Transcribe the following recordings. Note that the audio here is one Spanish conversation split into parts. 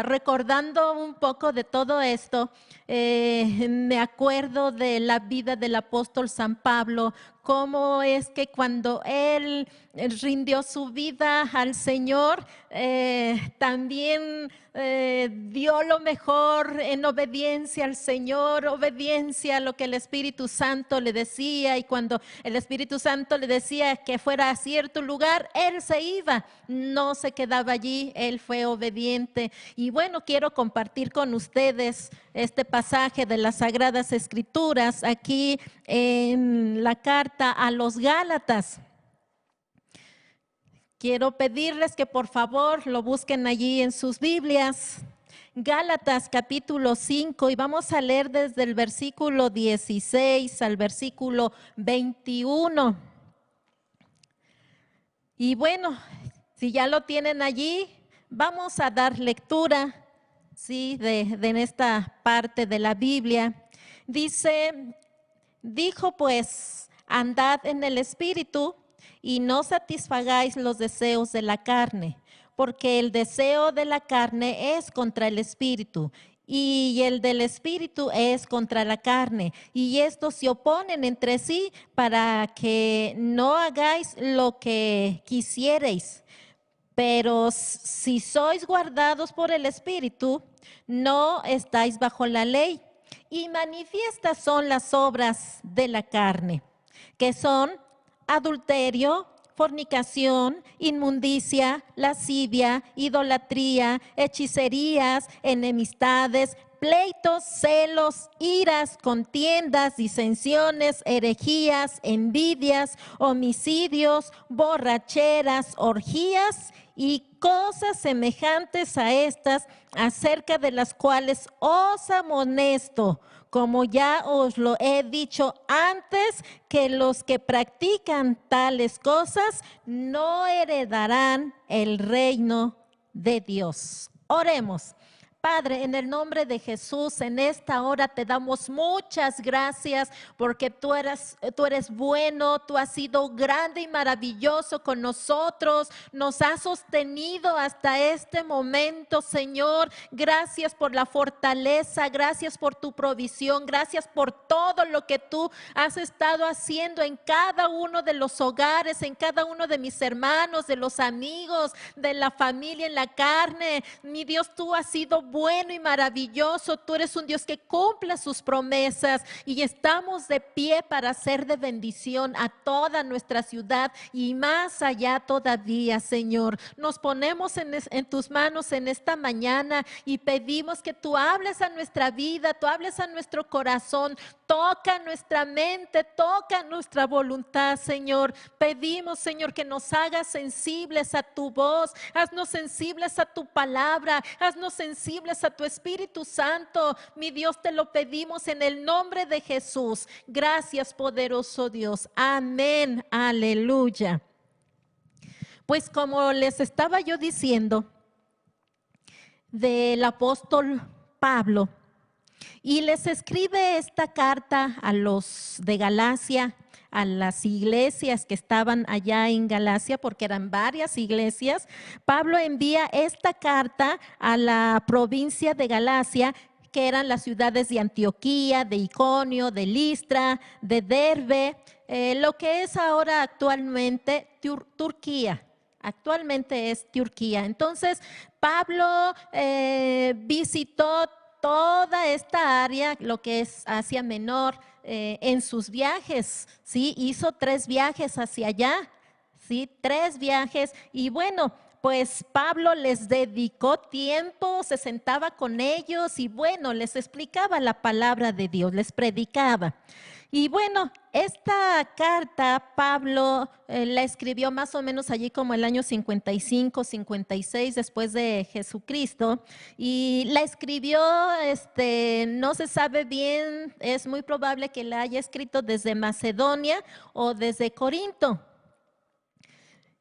recordando un poco de todo esto, me acuerdo de la vida del apóstol San Pablo, cómo es que cuando él rindió su vida al Señor, también dio lo mejor en obediencia al Señor, obediencia a lo que el Espíritu Santo le decía, y cuando el Espíritu Santo le decía que fuera a cierto lugar, él se iba, no se quedaba allí, él fue obediente. Y bueno, quiero compartir con ustedes este pasaje de las Sagradas Escrituras aquí en la carta a los Gálatas. Quiero pedirles que por favor lo busquen allí en sus Biblias. Gálatas capítulo 5, y vamos a leer desde el versículo 16 al versículo 21. Y bueno, si ya lo tienen allí, vamos a dar lectura, ¿sí?, de esta parte de la Biblia. Dijo pues, andad en el Espíritu y no satisfagáis los deseos de la carne, porque el deseo de la carne es contra el Espíritu, y el del Espíritu es contra la carne, y estos se oponen entre sí para que no hagáis lo que quisierais. Pero si sois guardados por el Espíritu, no estáis bajo la ley. Y manifiestas son las obras de la carne, que son adulterio, fornicación, inmundicia, lascivia, idolatría, hechicerías, enemistades, pleitos, celos, iras, contiendas, disensiones, herejías, envidias, homicidios, borracheras, orgías y cosas semejantes a estas, acerca de las cuales os amonesto, como ya os lo he dicho antes, que los que practican tales cosas no heredarán el reino de Dios. Oremos. Padre, en el nombre de Jesús, en esta hora te damos muchas gracias porque tú eres bueno, tú has sido grande y maravilloso con nosotros, nos has sostenido hasta este momento, Señor. Gracias por la fortaleza, gracias por tu provisión, gracias por todo lo que tú has estado haciendo en cada uno de los hogares, en cada uno de mis hermanos, de los amigos, de la familia en la carne. Mi Dios, tú has sido bueno y maravilloso, tú eres un Dios que cumple sus promesas, y estamos de pie para ser de bendición a toda nuestra ciudad y más allá todavía, Señor. Nos ponemos en tus manos en esta mañana y pedimos que tú hables a nuestra vida, tú hables a nuestro corazón, toca nuestra mente, toca nuestra voluntad, Señor. Pedimos, Señor, que nos hagas sensibles a tu voz, haznos sensibles a tu palabra, haznos sensibles a tu Espíritu Santo. Mi Dios, te lo pedimos en el nombre de Jesús. Gracias, poderoso Dios. Amén. Aleluya. Pues como les estaba yo diciendo del apóstol Pablo, y les escribe esta carta a los de Galacia, a las iglesias que estaban allá en Galacia, porque eran varias iglesias. Pablo envía esta carta a la provincia de Galacia, que eran las ciudades de Antioquía, de Iconio, de Listra, de Derbe, lo que es ahora actualmente Turquía. Actualmente es Turquía. Entonces, Pablo visitó toda esta área, lo que es Asia Menor, en sus viajes, ¿sí? Hizo 3 viajes hacia allá, ¿sí? 3 viajes, y bueno, pues Pablo les dedicó tiempo, se sentaba con ellos y bueno, les explicaba la palabra de Dios, les predicaba. Y bueno, esta carta Pablo la escribió más o menos allí como el año 55, 56 después de Jesucristo, y la escribió, no se sabe bien, es muy probable que la haya escrito desde Macedonia o desde Corinto.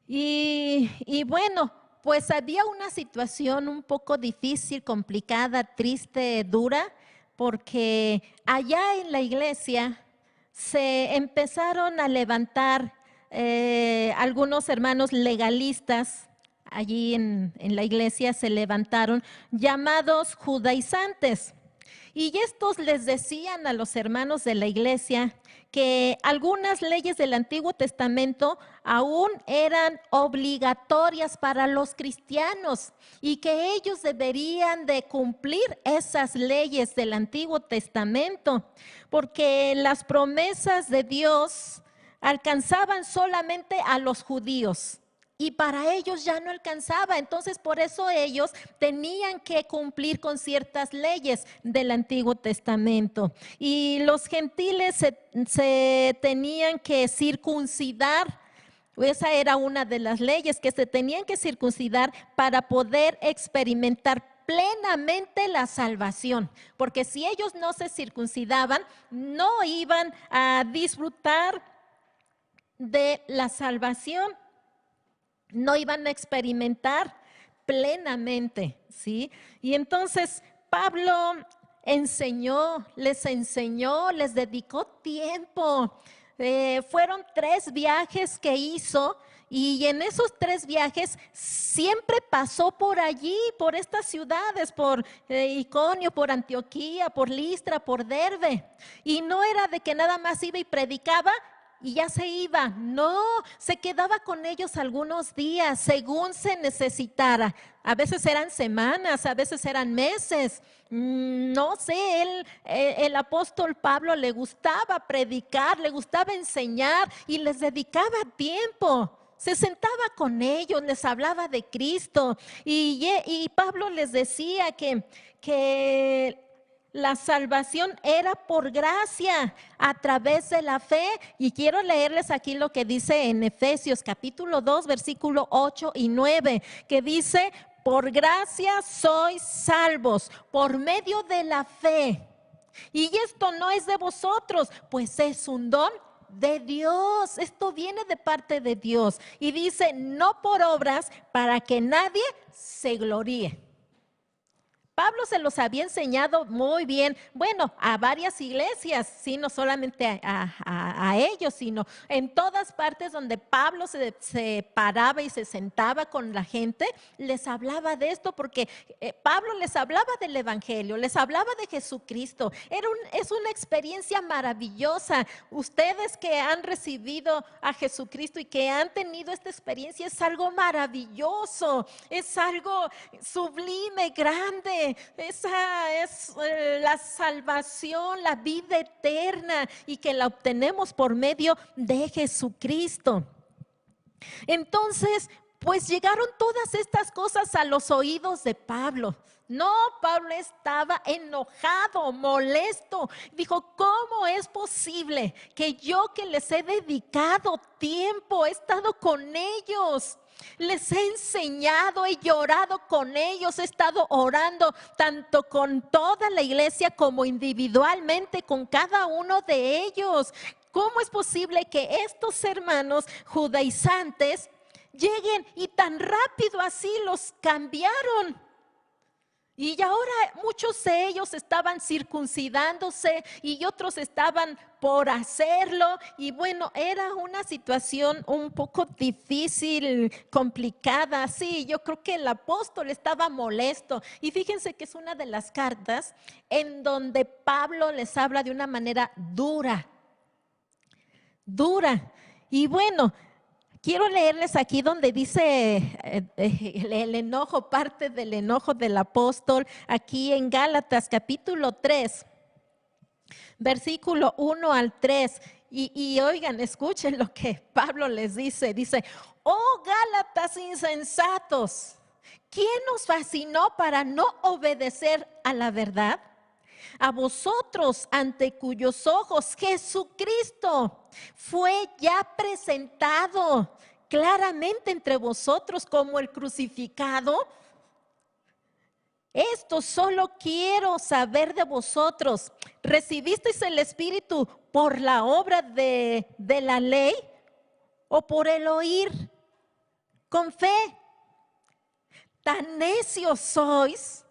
Y bueno, pues había una situación un poco difícil, complicada, triste, dura, porque allá en la iglesia se empezaron a levantar algunos hermanos legalistas, allí en la iglesia se levantaron llamados judaizantes. Y estos les decían a los hermanos de la iglesia que algunas leyes del Antiguo Testamento aún eran obligatorias para los cristianos y que ellos deberían de cumplir esas leyes del Antiguo Testamento, porque las promesas de Dios alcanzaban solamente a los judíos. Y para ellos ya no alcanzaba, entonces por eso ellos tenían que cumplir con ciertas leyes del Antiguo Testamento. Y los gentiles se tenían que circuncidar. Esa era una de las leyes, que se tenían que circuncidar para poder experimentar plenamente la salvación, porque si ellos no se circuncidaban, no iban a disfrutar de la salvación. No iban a experimentar plenamente, ¿sí? Y entonces Pablo les enseñó, les dedicó tiempo. Fueron 3 viajes que hizo y en esos 3 viajes siempre pasó por allí, por estas ciudades, por Iconio, por Antioquía, por Listra, por Derbe. Y no era de que nada más iba y predicaba y ya se iba, no, se quedaba con ellos algunos días según se necesitara. A veces eran semanas, a veces eran meses. No sé, el apóstol Pablo le gustaba predicar, le gustaba enseñar y les dedicaba tiempo. Se sentaba con ellos, les hablaba de Cristo y Pablo les decía que la salvación era por gracia a través de la fe. Y quiero leerles aquí lo que dice en Efesios capítulo 2, versículo 8 y 9, que dice: por gracia sois salvos por medio de la fe. Y esto no es de vosotros, pues es un don de Dios. Esto viene de parte de Dios. Y dice: no por obras, para que nadie se gloríe. Pablo se los había enseñado muy bien, bueno, a varias iglesias, sí, no solamente a ellos, sino en todas partes donde Pablo se paraba y se sentaba con la gente, les hablaba de esto, porque Pablo les hablaba del evangelio, les hablaba de Jesucristo. Es una experiencia maravillosa. Ustedes que han recibido a Jesucristo y que han tenido esta experiencia, es algo maravilloso, es algo sublime, grande. Esa es la salvación, la vida eterna, y que la obtenemos por medio de Jesucristo. Entonces, pues llegaron todas estas cosas a los oídos de Pablo. No, Pablo estaba enojado, molesto. Dijo: ¿cómo es posible que yo, que les he dedicado tiempo, he estado con ellos, les he enseñado, he llorado con ellos, he estado orando tanto con toda la iglesia como individualmente con cada uno de ellos? ¿Cómo es posible que estos hermanos judaizantes lleguen y tan rápido así los cambiaron? Y ahora muchos de ellos estaban circuncidándose y otros estaban por hacerlo. Y bueno, era una situación un poco difícil, complicada. Sí, yo creo que el apóstol estaba molesto. Y fíjense que es una de las cartas en donde Pablo les habla de una manera dura. Y bueno, quiero leerles aquí donde dice el enojo, parte del enojo del apóstol, aquí en Gálatas capítulo 3, versículo 1 al 3. Y oigan, escuchen lo que Pablo les dice. Dice: oh Gálatas insensatos, ¿quién os fascinó para no obedecer a la verdad? A vosotros, ante cuyos ojos Jesucristo fue ya presentado claramente entre vosotros como el crucificado. Esto solo quiero saber de vosotros: ¿recibisteis el Espíritu por la obra de la ley o por el oír con fe? Tan necios sois,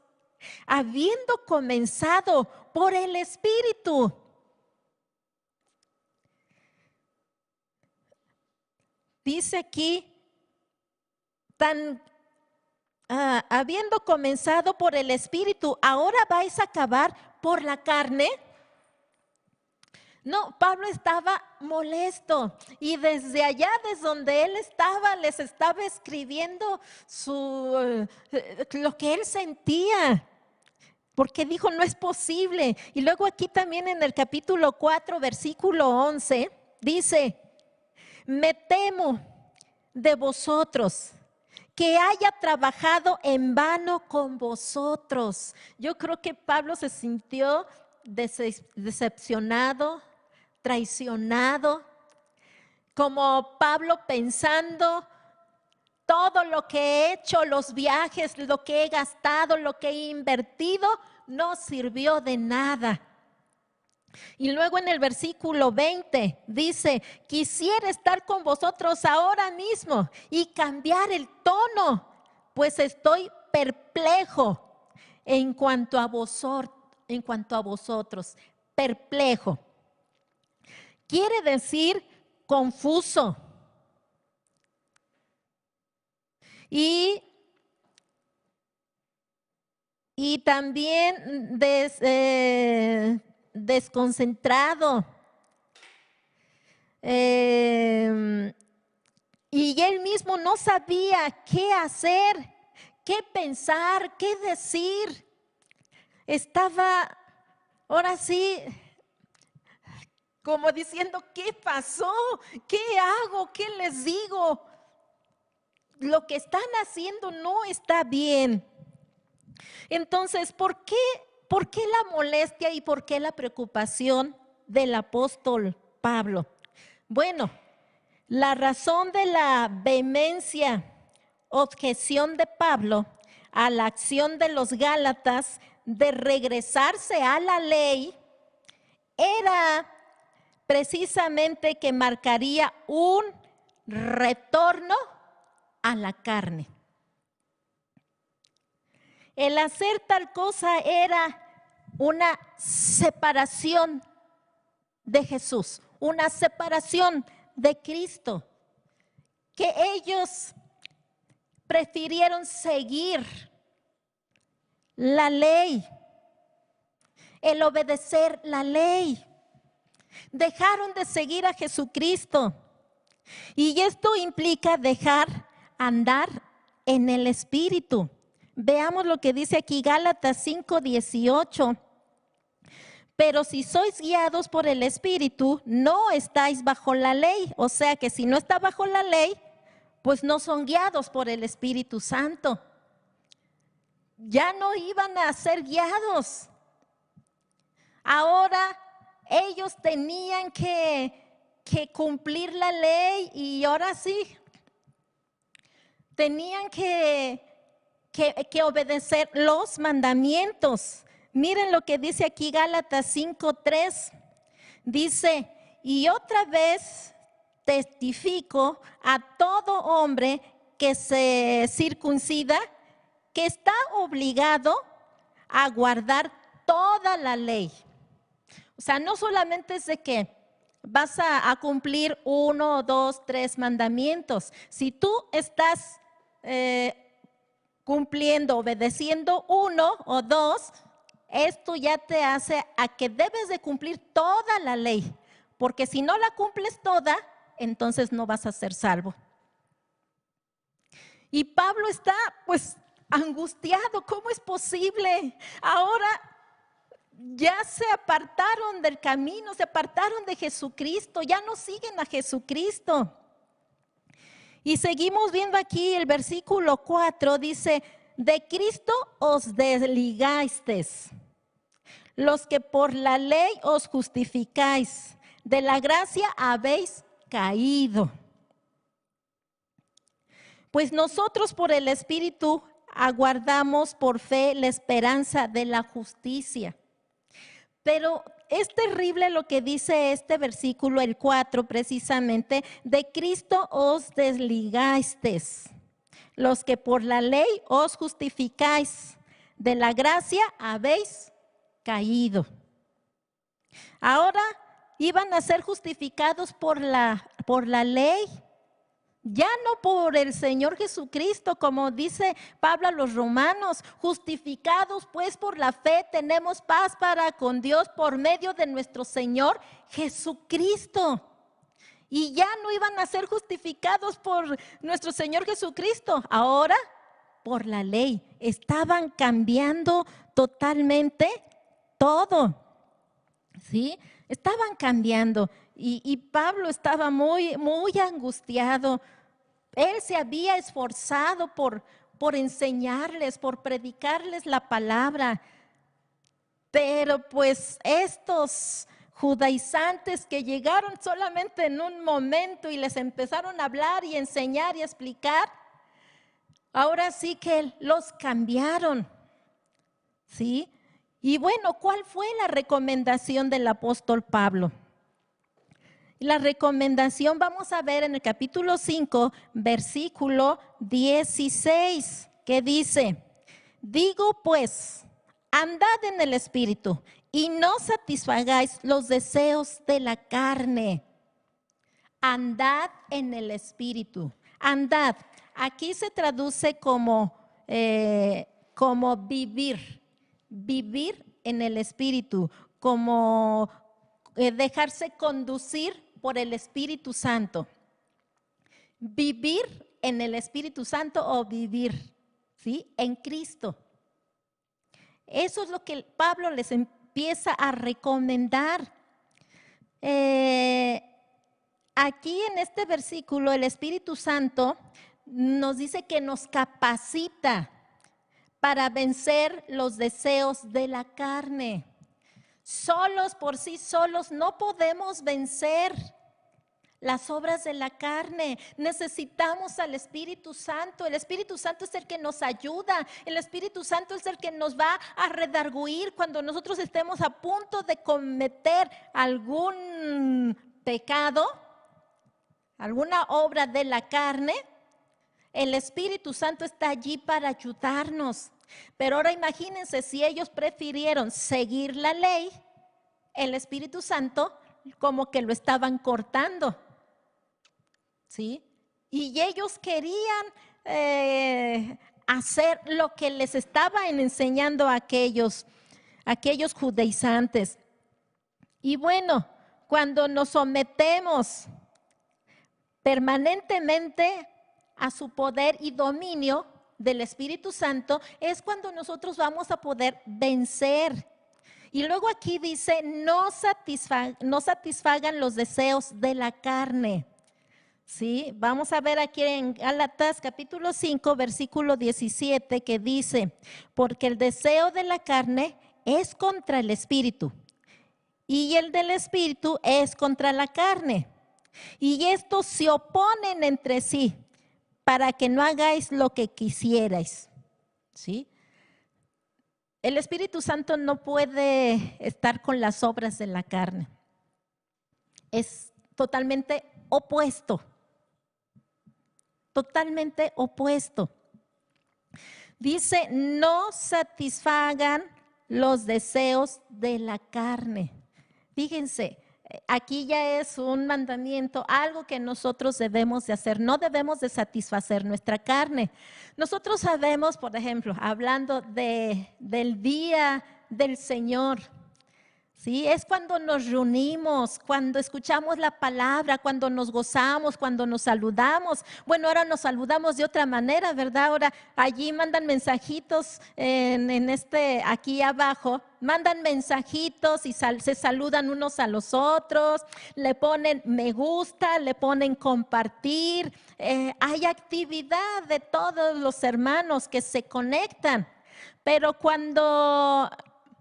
habiendo comenzado por el Espíritu. Dice aquí, tan habiendo comenzado por el Espíritu, ¿ahora vais a acabar por la carne? No, Pablo estaba molesto y desde allá, desde donde él estaba, les estaba escribiendo lo que él sentía, porque dijo, no es posible. Y luego aquí también en el capítulo 4, versículo 11, dice, me temo de vosotros que haya trabajado en vano con vosotros. Yo creo que Pablo se sintió decepcionado, traicionado, como Pablo pensando, todo lo que he hecho, los viajes, lo que he gastado, lo que he invertido, no sirvió de nada. Y luego en el versículo 20 dice, quisiera estar con vosotros ahora mismo y cambiar el tono, pues estoy perplejo en cuanto a vosotros, perplejo. Quiere decir confuso. Y también desconcentrado. Y él mismo no sabía qué hacer, qué pensar, qué decir. Estaba, ahora sí, como diciendo, ¿qué pasó? ¿Qué hago? ¿Qué les digo? Lo que están haciendo no está bien. Entonces, ¿por qué la molestia y por qué la preocupación del apóstol Pablo? Bueno, la razón de la vehemencia, objeción de Pablo a la acción de los Gálatas de regresarse a la ley era precisamente que marcaría un retorno a la carne. El hacer tal cosa era una separación de Jesús, una separación de Cristo, que ellos prefirieron seguir la ley, el obedecer la ley. Dejaron de seguir a Jesucristo. Y esto implica dejar andar en el Espíritu. Veamos lo que dice aquí Gálatas 5:18. Pero si sois guiados por el Espíritu, no estáis bajo la ley. O sea que si no está bajo la ley, pues no son guiados por el Espíritu Santo. Ya no iban a ser guiados. Ahora ellos tenían que cumplir la ley y ahora sí, tenían que obedecer los mandamientos. Miren lo que dice aquí Gálatas 5:3. Dice, y otra vez testifico a todo hombre que se circuncida que está obligado a guardar toda la ley. O sea, no solamente es de que vas a cumplir 1, 2, 3 mandamientos. Si tú estás cumpliendo, obedeciendo 1 o 2, esto ya te hace a que debes de cumplir toda la ley, porque si no la cumples toda, entonces no vas a ser salvo. Y Pablo está pues angustiado, ¿cómo es posible? Ahora ya se apartaron del camino, se apartaron de Jesucristo, ya no siguen a Jesucristo. Y seguimos viendo aquí el versículo 4, dice, de Cristo os desligasteis, los que por la ley os justificáis, de la gracia habéis caído. Pues nosotros por el Espíritu aguardamos por fe la esperanza de la justicia. Pero es terrible lo que dice este versículo, el 4 precisamente, de Cristo os desligasteis, los que por la ley os justificáis, de la gracia habéis caído. Ahora iban a ser justificados por la ley, Ya no por el Señor Jesucristo, como dice Pablo a los romanos, justificados pues por la fe tenemos paz para con Dios por medio de nuestro Señor Jesucristo. Y ya no iban a ser justificados por nuestro Señor Jesucristo, ahora por la ley. Estaban cambiando totalmente todo, ¿sí? Estaban cambiando y Pablo estaba muy angustiado. Él se había esforzado por enseñarles, por predicarles la palabra, pero pues estos judaizantes que llegaron solamente en un momento y les empezaron a hablar y enseñar y explicar, ahora sí que los cambiaron, ¿sí? Y bueno, ¿cuál fue la recomendación del apóstol Pablo? La recomendación vamos a ver en el capítulo 5, versículo 16, que dice: digo pues, andad en el Espíritu y no satisfagáis los deseos de la carne. Andad en el Espíritu. Andad. Aquí se traduce como vivir. Vivir en el Espíritu, como dejarse conducir por el Espíritu Santo. Vivir en el Espíritu Santo o vivir, ¿sí?, en Cristo. Eso es lo que Pablo les empieza a recomendar. Aquí en este versículo el Espíritu Santo nos dice que nos capacita para vencer los deseos de la carne. Solos, por sí solos, no podemos vencer las obras de la carne. Necesitamos al Espíritu Santo. El Espíritu Santo es el que nos ayuda. El Espíritu Santo es el que nos va a redarguir cuando nosotros estemos a punto de cometer algún pecado, alguna obra de la carne. El Espíritu Santo está allí para ayudarnos. Pero ahora imagínense si ellos prefirieron seguir la ley, el Espíritu Santo como que lo estaban cortando, ¿sí? Y ellos querían hacer lo que les estaban enseñando a aquellos judaizantes. Y bueno, cuando nos sometemos permanentemente a su poder y dominio del Espíritu Santo, es cuando nosotros vamos a poder vencer. Y luego aquí dice, no satisfagan los deseos de la carne. ¿Sí? Vamos a ver aquí en Gálatas capítulo 5, versículo 17, que dice: porque el deseo de la carne es contra el Espíritu, y el del Espíritu es contra la carne. Y estos se oponen entre sí, para que no hagáis lo que quisierais. ¿Sí? El Espíritu Santo no puede estar con las obras de la carne. Es totalmente opuesto. Totalmente opuesto. Dice, no satisfagan los deseos de la carne. Fíjense, aquí ya es un mandamiento, algo que nosotros debemos de hacer. No debemos de satisfacer nuestra carne. Nosotros sabemos, por ejemplo, hablando del día del Señor, ¿sí? Es cuando nos reunimos, cuando escuchamos la palabra, cuando nos gozamos, cuando nos saludamos. Bueno, ahora nos saludamos de otra manera, ¿verdad? Ahora allí mandan mensajitos aquí abajo, mandan mensajitos y se saludan unos a los otros, le ponen me gusta, le ponen compartir. Hay actividad de todos los hermanos que se conectan, pero cuando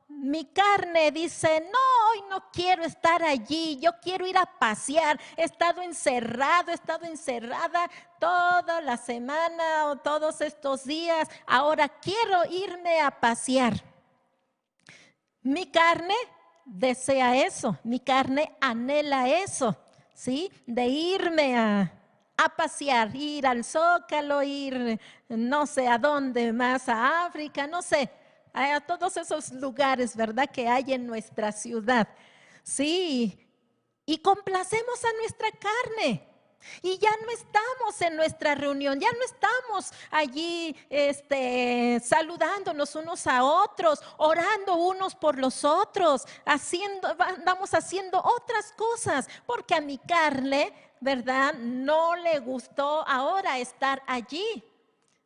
mi carne dice, no, hoy no quiero estar allí, yo quiero ir a pasear, he estado encerrada toda la semana o todos estos días, ahora quiero irme a pasear. Mi carne desea eso, mi carne anhela eso, ¿sí? De irme a pasear, ir al Zócalo, ir no sé a dónde más, a África, no sé. A todos esos lugares, ¿verdad?, que hay en nuestra ciudad. Sí, y complacemos a nuestra carne. Y ya no estamos en nuestra reunión, ya no estamos allí saludándonos unos a otros, orando unos por los otros, andamos haciendo otras cosas, porque a mi carne, ¿verdad? No le gustó ahora estar allí,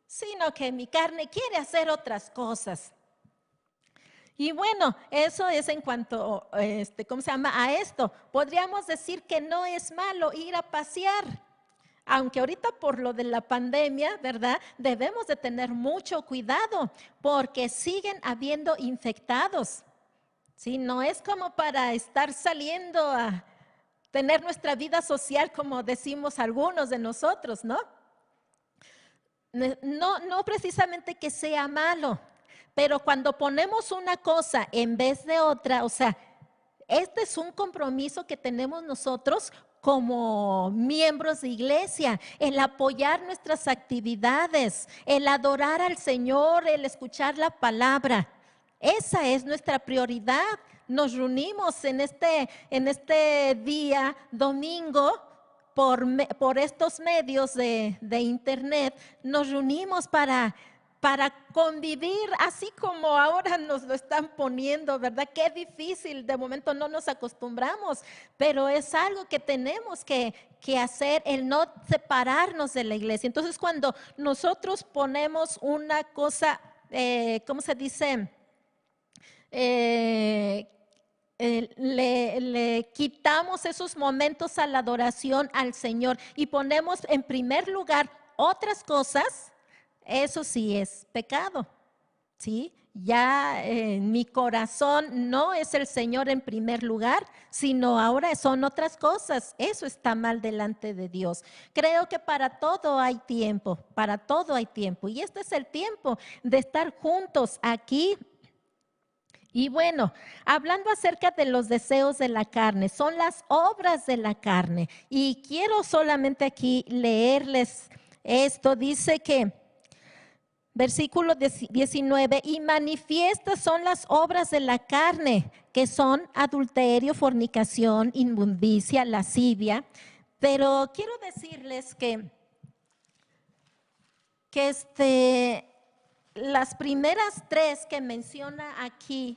sino que mi carne quiere hacer otras cosas. Y bueno, eso es en cuanto, ¿cómo se llama? A esto. Podríamos decir que no es malo ir a pasear, aunque ahorita por lo de la pandemia, ¿verdad? Debemos de tener mucho cuidado porque siguen habiendo infectados. ¿Sí? No es como para estar saliendo a tener nuestra vida social como decimos algunos de nosotros, ¿no? No precisamente que sea malo. Pero cuando ponemos una cosa en vez de otra, o sea, este es un compromiso que tenemos nosotros como miembros de iglesia, el apoyar nuestras actividades, el adorar al Señor, el escuchar la palabra. Esa es nuestra prioridad. Nos reunimos en este día, domingo, por estos medios de internet, nos reunimos para convivir, así como ahora nos lo están poniendo, ¿verdad? Qué difícil, de momento no nos acostumbramos, pero es algo que tenemos que hacer, el no separarnos de la iglesia. Entonces, cuando nosotros ponemos una cosa, ¿cómo se dice? Le quitamos esos momentos a la adoración al Señor y ponemos en primer lugar otras cosas. Eso sí es pecado, ¿sí? Ya en mi corazón no es el Señor en primer lugar, sino ahora son otras cosas. Eso está mal delante de Dios. Creo que para todo hay tiempo, para todo hay tiempo. Y este es el tiempo de estar juntos aquí. Y bueno, hablando acerca de los deseos de la carne, son las obras de la carne. Y quiero solamente aquí leerles esto. Dice que versículo 19, y manifiestas son las obras de la carne, que son adulterio, fornicación, inmundicia, lascivia. Pero quiero decirles que las primeras tres que menciona aquí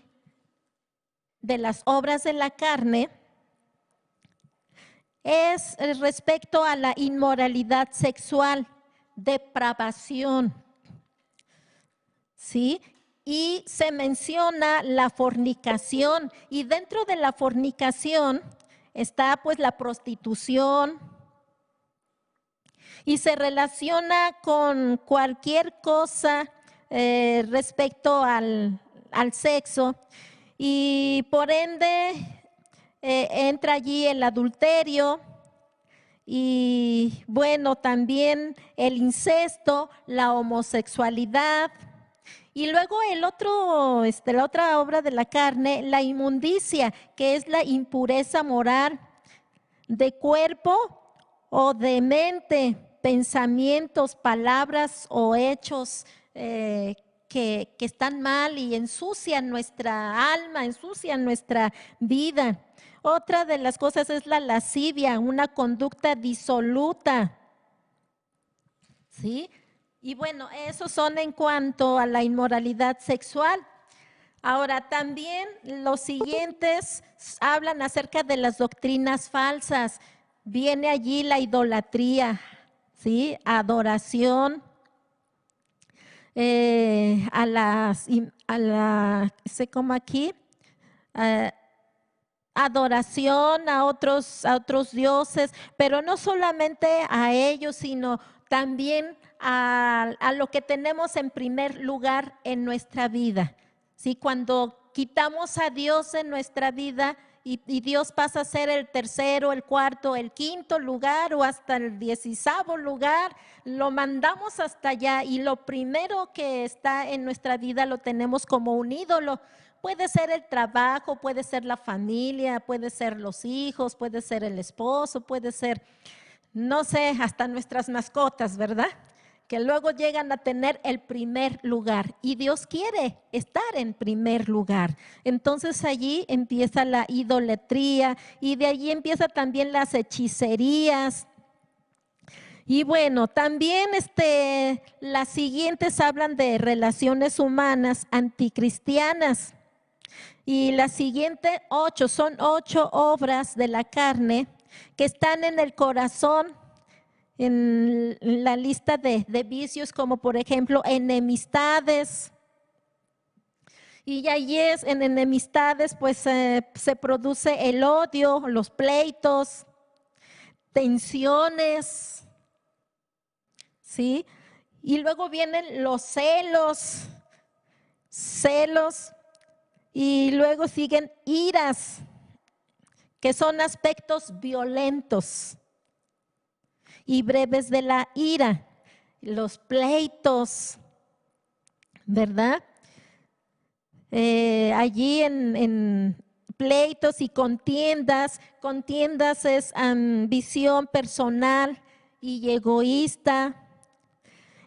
de las obras de la carne es respecto a la inmoralidad sexual, depravación. ¿Sí? Y se menciona la fornicación, y dentro de la fornicación está pues la prostitución, y se relaciona con cualquier cosa respecto al sexo, y por ende entra allí el adulterio, y bueno, también el incesto, la homosexualidad. Y luego la otra obra de la carne, la inmundicia, que es la impureza moral de cuerpo o de mente, pensamientos, palabras o hechos que están mal y ensucian nuestra alma, ensucian nuestra vida. Otra de las cosas es la lascivia, una conducta disoluta, ¿sí? Y bueno, esos son en cuanto a la inmoralidad sexual. Ahora también los siguientes hablan acerca de las doctrinas falsas. Viene allí la idolatría, ¿sí? Adoración sé como aquí, adoración a otros dioses, pero no solamente a ellos, sino también a lo que tenemos en primer lugar en nuestra vida. ¿Sí? Cuando quitamos a Dios en nuestra vida y Dios pasa a ser el tercero, el cuarto, el quinto lugar o hasta el 16º lugar, lo mandamos hasta allá y lo primero que está en nuestra vida lo tenemos como un ídolo. Puede ser el trabajo, puede ser la familia, puede ser los hijos, puede ser el esposo, puede ser, no sé, hasta nuestras mascotas, ¿verdad? Que luego llegan a tener el primer lugar y Dios quiere estar en primer lugar. Entonces allí empieza la idolatría y de allí empieza también las hechicerías, Y bueno, también las siguientes hablan de relaciones humanas anticristianas. Y las siguientes 8 son 8 obras de la carne que están en el corazón, en la lista de vicios, como por ejemplo enemistades. Y allí en enemistades pues se produce el odio, los pleitos, tensiones, ¿sí? Y luego vienen los celos, y luego siguen iras, que son aspectos violentos y breves de la ira, los pleitos, ¿verdad? Allí en pleitos y contiendas es ambición personal y egoísta.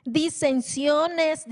Disensiones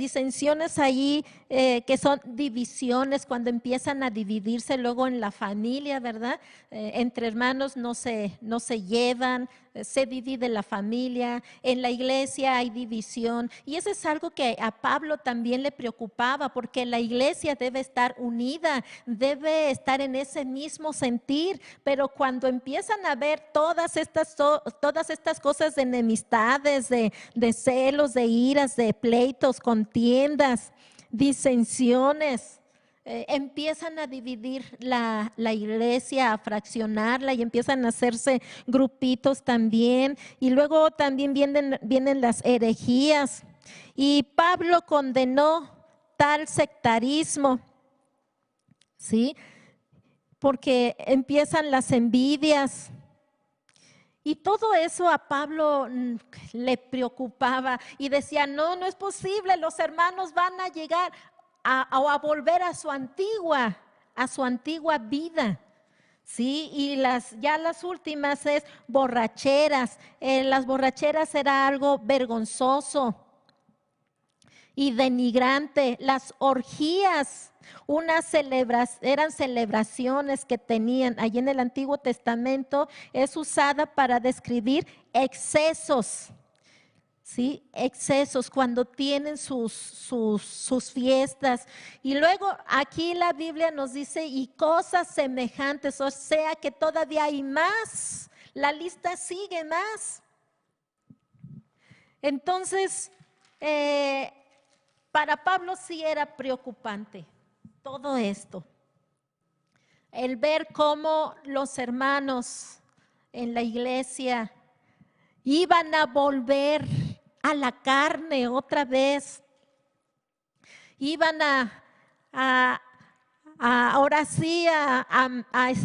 allí que son divisiones, cuando empiezan a dividirse luego en la familia, ¿verdad? Entre hermanos no se llevan, se divide la familia, en la iglesia hay división, y eso es algo que a Pablo también le preocupaba, porque la iglesia debe estar unida, debe estar en ese mismo sentir, pero cuando empiezan a ver todas estas cosas de enemistades, de celos, de iras, de pleitos, contiendas, disensiones, empiezan a dividir la iglesia, a fraccionarla, y empiezan a hacerse grupitos también, y luego también vienen las herejías, y Pablo condenó tal sectarismo, ¿sí? Porque empiezan las envidias. Y todo eso a Pablo le preocupaba y decía, no es posible, los hermanos van a llegar a volver a su antigua vida. Sí, y ya las últimas es borracheras. Las borracheras era algo vergonzoso y denigrante. Las orgías, eran celebraciones que tenían allí en el Antiguo Testamento, es usada para describir excesos. ¿Sí? Excesos, cuando tienen sus fiestas. Y luego aquí la Biblia nos dice, y cosas semejantes, o sea que todavía hay más, la lista sigue más. Entonces, para Pablo sí era preocupante todo esto. El ver cómo los hermanos en la iglesia iban a volver a la carne otra vez, iban ahora sí a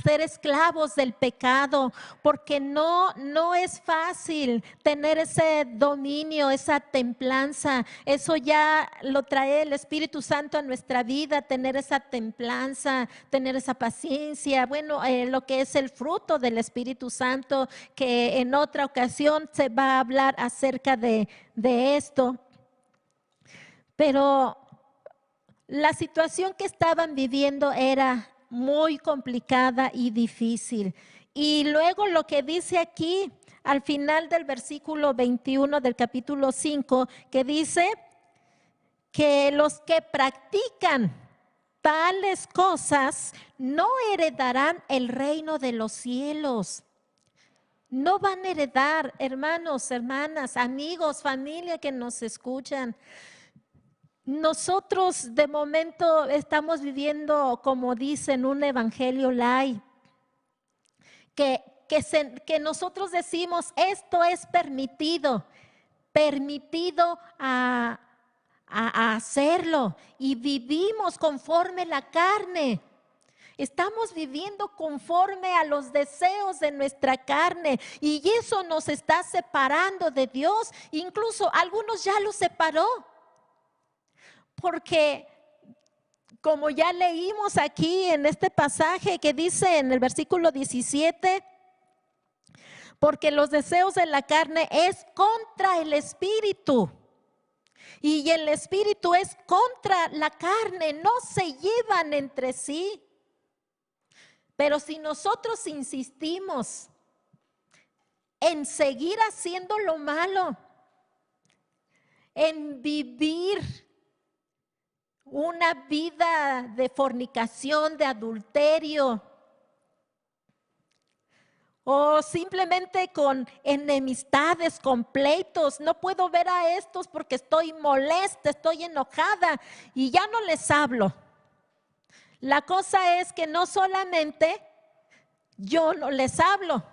ser esclavos del pecado, porque no es fácil tener ese dominio, esa templanza. Eso ya lo trae el Espíritu Santo a nuestra vida, tener esa templanza, tener esa paciencia. Bueno, lo que es el fruto del Espíritu Santo, que en otra ocasión se va a hablar acerca de esto. Pero la situación que estaban viviendo era muy complicada y difícil. Y luego lo que dice aquí al final del versículo 21 del capítulo 5, que dice que los que practican tales cosas no heredarán el reino de los cielos. No van a heredar, hermanos, hermanas, amigos, familia que nos escuchan. Nosotros de momento estamos viviendo, como dicen, un evangelio light, que nosotros decimos, esto es permitido a hacerlo, y vivimos conforme la carne. Estamos viviendo conforme a los deseos de nuestra carne, y eso nos está separando de Dios. Incluso algunos ya los separó. Porque como ya leímos aquí en este pasaje que dice en el versículo 17, porque los deseos de la carne es contra el espíritu, y el espíritu es contra la carne, no se llevan entre sí. Pero si nosotros insistimos en seguir haciendo lo malo, en vivir una vida de fornicación, de adulterio, o simplemente con enemistades, con pleitos. No puedo ver a estos porque estoy molesta, estoy enojada y ya no les hablo. La cosa es que no solamente yo no les hablo,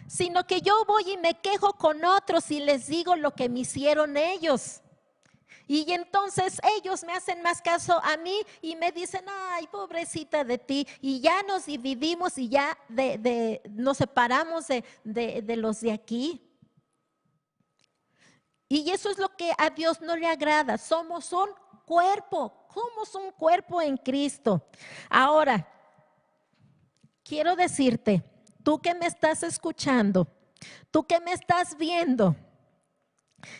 sino que yo voy y me quejo con otros y les digo lo que me hicieron ellos. Y entonces ellos me hacen más caso a mí y me dicen, ay, pobrecita de ti. Y ya nos dividimos y ya nos separamos de los de aquí. Y eso es lo que a Dios no le agrada. Somos un cuerpo, somos un cuerpo en Cristo. Ahora, quiero decirte, tú que me estás escuchando, tú que me estás viendo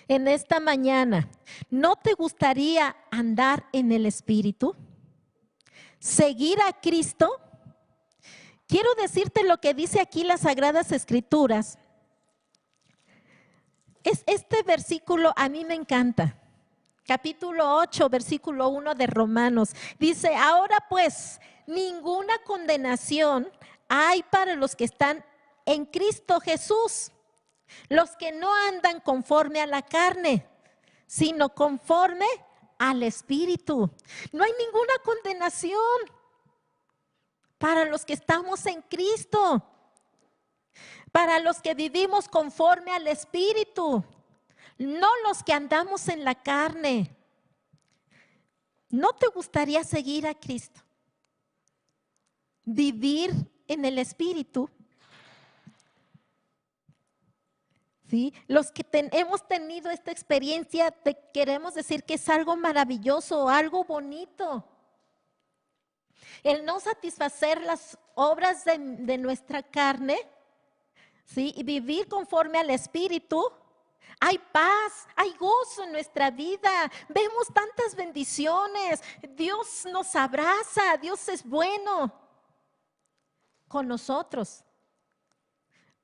en esta mañana, ¿no te gustaría andar en el Espíritu? ¿Seguir a Cristo? Quiero decirte lo que dice aquí las Sagradas Escrituras. Este versículo a mí me encanta. Capítulo 8, versículo 1 de Romanos. Dice, ahora pues, ninguna condenación hay para los que están en Cristo Jesús. Los que no andan conforme a la carne, sino conforme al Espíritu. No hay ninguna condenación para los que estamos en Cristo, para los que vivimos conforme al Espíritu, no los que andamos en la carne. ¿No te gustaría seguir a Cristo? Vivir en el Espíritu. ¿Sí? Los que hemos tenido esta experiencia, te queremos decir que es algo maravilloso, algo bonito. El no satisfacer las obras de nuestra carne, ¿sí? Y vivir conforme al Espíritu. Hay paz, hay gozo en nuestra vida. Vemos tantas bendiciones. Dios nos abraza, Dios es bueno con nosotros.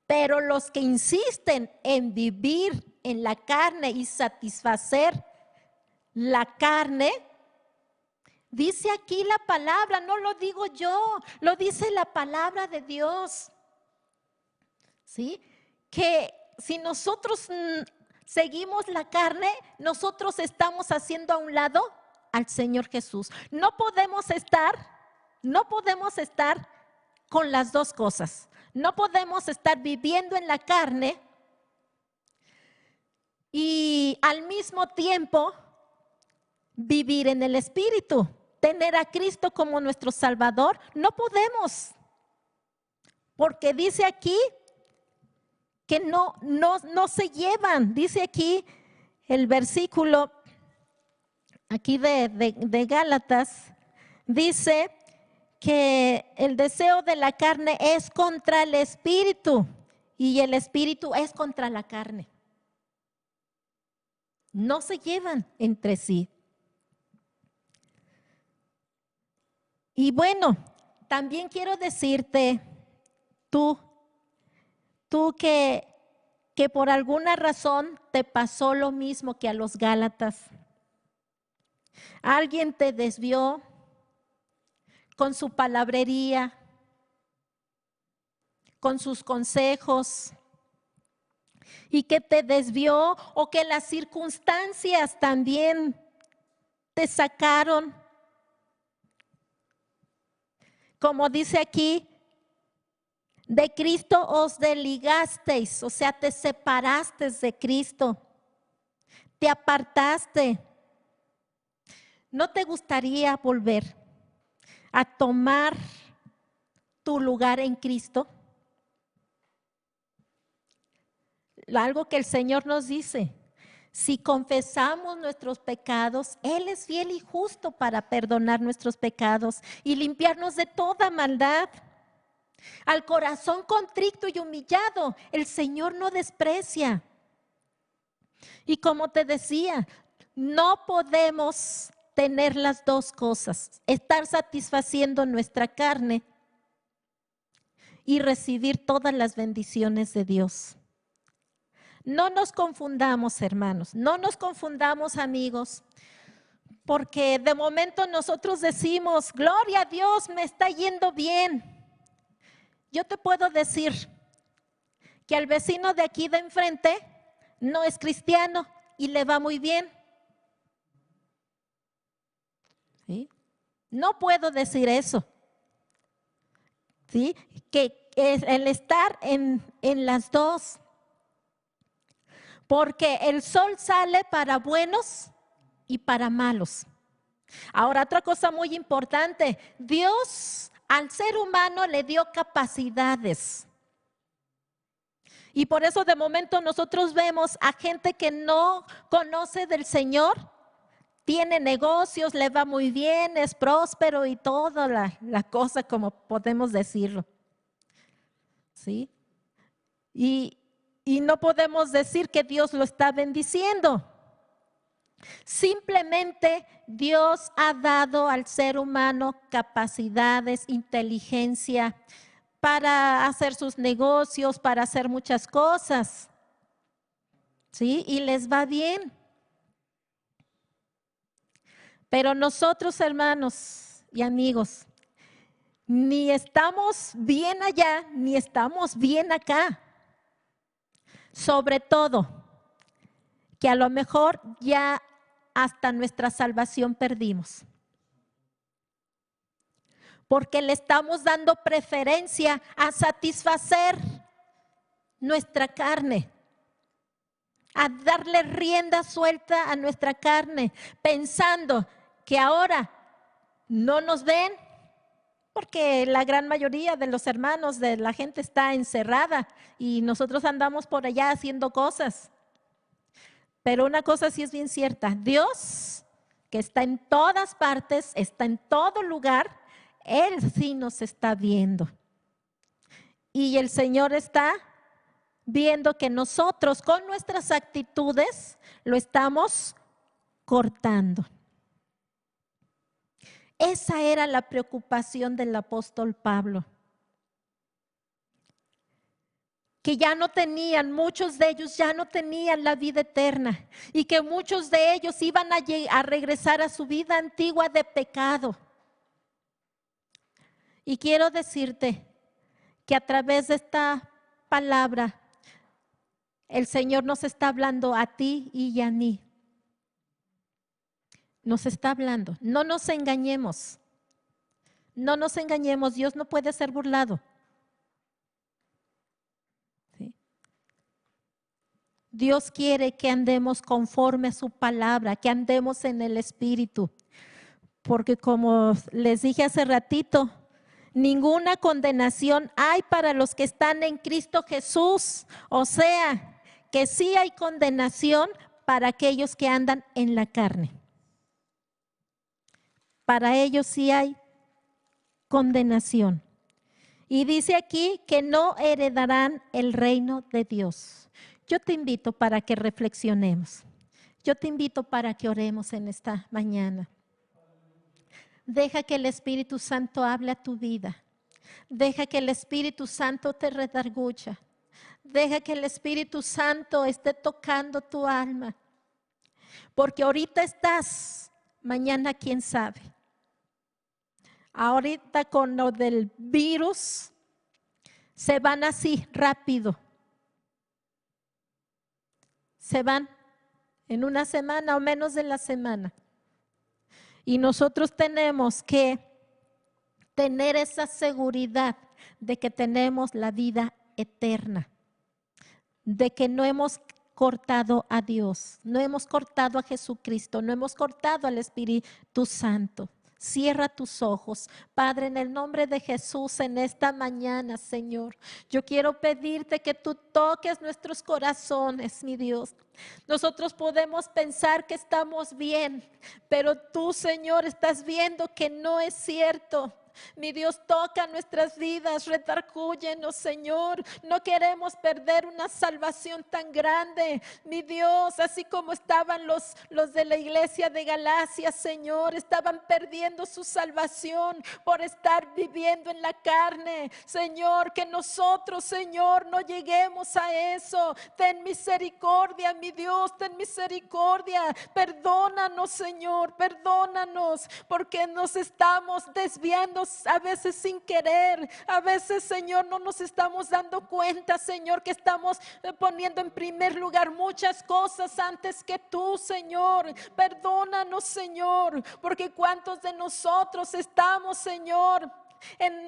Pero los que insisten en vivir en la carne y satisfacer la carne, dice aquí la palabra, no lo digo yo, lo dice la palabra de Dios. ¿Sí? Que si nosotros seguimos la carne, nosotros estamos haciendo a un lado al Señor Jesús. No podemos estar con las dos cosas. No podemos estar viviendo en la carne y al mismo tiempo vivir en el Espíritu, tener a Cristo como nuestro Salvador. No podemos, porque dice aquí que no se llevan. Dice aquí el versículo aquí de Gálatas, dice que el deseo de la carne es contra el Espíritu y el Espíritu es contra la carne. No se llevan entre sí. Y bueno, también quiero decirte, tú que por alguna razón te pasó lo mismo que a los Gálatas. Alguien te desvió con su palabrería, con sus consejos, y que te desvió, o que las circunstancias también te sacaron. Como dice aquí, de Cristo os desligasteis, o sea, te separaste de Cristo, te apartaste. ¿No te gustaría volver a tomar tu lugar en Cristo? Algo que el Señor nos dice: si confesamos nuestros pecados, Él es fiel y justo para perdonar nuestros pecados y limpiarnos de toda maldad. Al corazón contrito y humillado, el Señor no desprecia. Y como te decía, no podemos tener las dos cosas: estar satisfaciendo nuestra carne y recibir todas las bendiciones de Dios. No nos confundamos, hermanos, no nos confundamos, amigos, porque de momento nosotros decimos, gloria a Dios, me está yendo bien. Yo te puedo decir que al vecino de aquí de enfrente no es cristiano y le va muy bien. ¿Sí? No puedo decir eso. ¿Sí? Que es el estar en las dos. Porque el sol sale para buenos y para malos. Ahora, otra cosa muy importante, Dios al ser humano le dio capacidades. Y por eso de momento nosotros vemos a gente que no conoce del Señor, tiene negocios, le va muy bien, es próspero y toda la cosa, como podemos decirlo. ¿Sí? Y no podemos decir que Dios lo está bendiciendo. Simplemente Dios ha dado al ser humano capacidades, inteligencia para hacer sus negocios, para hacer muchas cosas. ¿Sí? Y les va bien. Pero nosotros, hermanos y amigos, ni estamos bien allá, ni estamos bien acá. Sobre todo, que a lo mejor ya hasta nuestra salvación perdimos. Porque le estamos dando preferencia a satisfacer nuestra carne, a darle rienda suelta a nuestra carne, pensando que ahora no nos ven, porque la gran mayoría de los hermanos, de la gente está encerrada y nosotros andamos por allá haciendo cosas. Pero una cosa sí es bien cierta, Dios, que está en todas partes, está en todo lugar, Él sí nos está viendo. Y el Señor está viendo que nosotros con nuestras actitudes lo estamos cortando. Esa era la preocupación del apóstol Pablo. Que ya no tenían, muchos de ellos ya no tenían la vida eterna y que muchos de ellos iban a regresar a su vida antigua de pecado. Y quiero decirte que a través de esta palabra el Señor nos está hablando a ti y a mí. Nos está hablando. No nos engañemos. No nos engañemos. Dios no puede ser burlado. ¿Sí? Dios quiere que andemos conforme a su palabra, que andemos en el Espíritu. Porque como les dije hace ratito, ninguna condenación hay para los que están en Cristo Jesús. O sea, que sí hay condenación para aquellos que andan en la carne. Para ellos sí hay condenación. Y dice aquí que no heredarán el reino de Dios. Yo te invito para que reflexionemos. Yo te invito para que oremos en esta mañana. Deja que el Espíritu Santo hable a tu vida. Deja que el Espíritu Santo te redarguya. Deja que el Espíritu Santo esté tocando tu alma. Porque ahorita estás, mañana quién sabe. Ahorita con lo del virus se van así rápido. Se van en una semana o menos de la semana. Y nosotros tenemos que tener esa seguridad de que tenemos la vida eterna, de que no hemos cortado a Dios, no hemos cortado a Jesucristo, no hemos cortado al Espíritu Santo. Cierra tus ojos. Padre, en el nombre de Jesús, en esta mañana, Señor, yo quiero pedirte que tú toques nuestros corazones, mi Dios. Nosotros podemos pensar que estamos bien, pero tú, Señor, estás viendo que no es cierto. Mi Dios, toca nuestras vidas, redargúyenos, Señor. No queremos perder una salvación tan grande. Mi Dios, así como estaban los de la iglesia de Galacia, Señor, estaban perdiendo su salvación por estar viviendo en la carne. Señor, que nosotros, Señor, no lleguemos a eso. Ten misericordia, mi Dios, ten misericordia. Perdónanos, Señor, perdónanos, porque nos estamos desviando a veces sin querer. A veces, Señor, no nos estamos dando cuenta, Señor, que estamos poniendo en primer lugar muchas cosas antes que tú, Señor. Perdónanos, Señor, porque cuántos de nosotros estamos, Señor,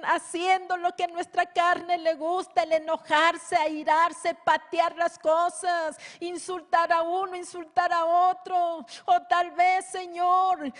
haciendo lo que a nuestra carne le gusta, el enojarse, airarse, patear las cosas, insultar a uno, insultar a otro, o tal vez, Señor,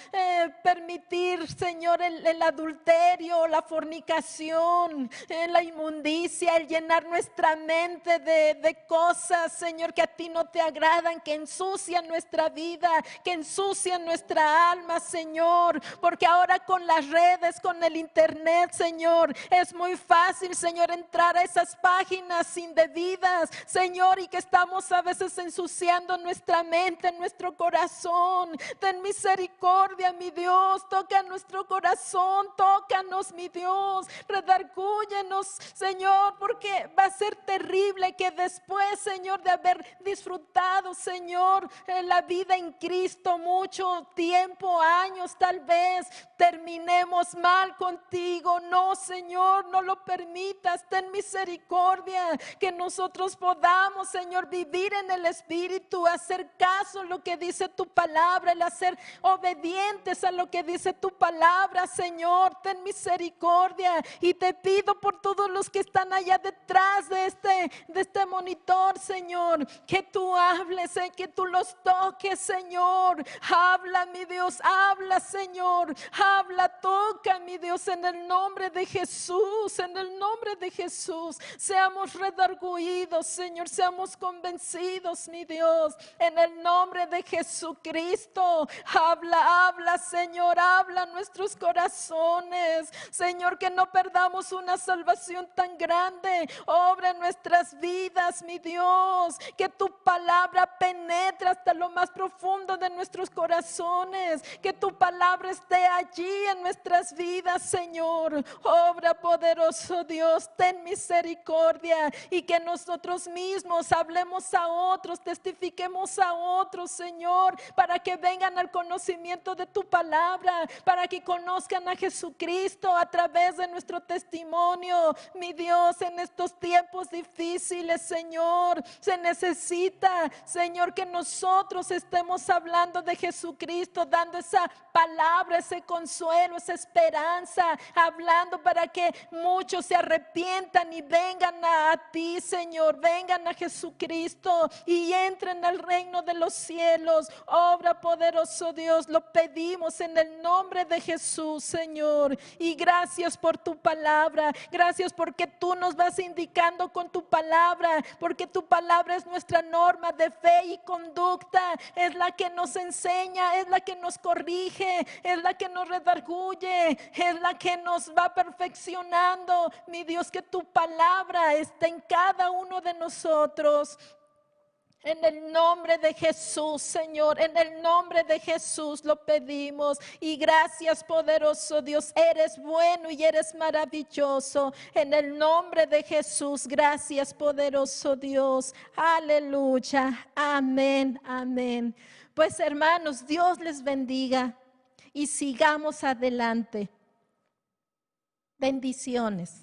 permitir, Señor, el adulterio, la fornicación, la inmundicia, el llenar nuestra mente de cosas, Señor, que a ti no te agradan, que ensucian nuestra vida, que ensucian nuestra alma, Señor, porque ahora con las redes, con el internet, Señor, es muy fácil, Señor, entrar a esas páginas indebidas, Señor, y que estamos a veces ensuciando nuestra mente, nuestro corazón. Ten misericordia, mi Dios, toca nuestro corazón, tócanos, mi Dios, redargúyenos, Señor, porque va a ser terrible que después, Señor, de haber disfrutado, Señor, la vida en Cristo mucho tiempo, años, tal vez terminemos mal contigo. No, Señor, no lo permitas. Ten misericordia, que nosotros podamos, Señor, vivir en el Espíritu, hacer caso a lo que dice tu palabra, el hacer obedientes a lo que dice tu palabra, Señor. Ten misericordia, y te pido por todos los que están allá detrás de este monitor, Señor, que tú hables, que tú los toques, Señor. Habla, mi Dios, habla, Señor, habla, toca, mi Dios, en el nombre de Jesús, en el nombre de Jesús. Seamos redargüidos, Señor, seamos convencidos, mi Dios, en el nombre de Jesucristo. Habla, habla, Señor, habla nuestros corazones, Señor, que no perdamos una salvación tan grande. Obra en nuestras vidas, mi Dios, que tu palabra penetre hasta lo más profundo de nuestros corazones, que tu palabra esté allí en nuestras vidas, Señor. Obra, poderoso Dios, ten misericordia, y que nosotros mismos hablemos a otros, testifiquemos a otros, Señor, para que vengan al conocimiento de tu palabra, para que conozcan a Jesucristo a través de nuestro testimonio. Mi Dios, en estos tiempos difíciles, Señor, se necesita, Señor, que nosotros estemos hablando de Jesucristo, dando esa palabra, ese consuelo, esa esperanza, hablando para que muchos se arrepientan y vengan a ti, Señor, vengan a Jesucristo y entren al reino de los cielos. Obra, poderoso Dios, lo pedimos en el nombre de Jesús, Señor, y gracias por tu palabra, gracias porque tú nos vas indicando con tu palabra, porque tu palabra es nuestra norma de fe y conducta, es la que nos enseña, es la que nos corrige, es la que nos redarguye, es la que nos va perfeccionando. Mi Dios, que tu palabra esté en cada uno de nosotros. En el nombre de Jesús, Señor, en el nombre de Jesús lo pedimos. Y gracias, poderoso Dios, eres bueno y eres maravilloso. En el nombre de Jesús, gracias, poderoso Dios. Aleluya, amén, amén. Pues hermanos, Dios les bendiga y sigamos adelante. Bendiciones.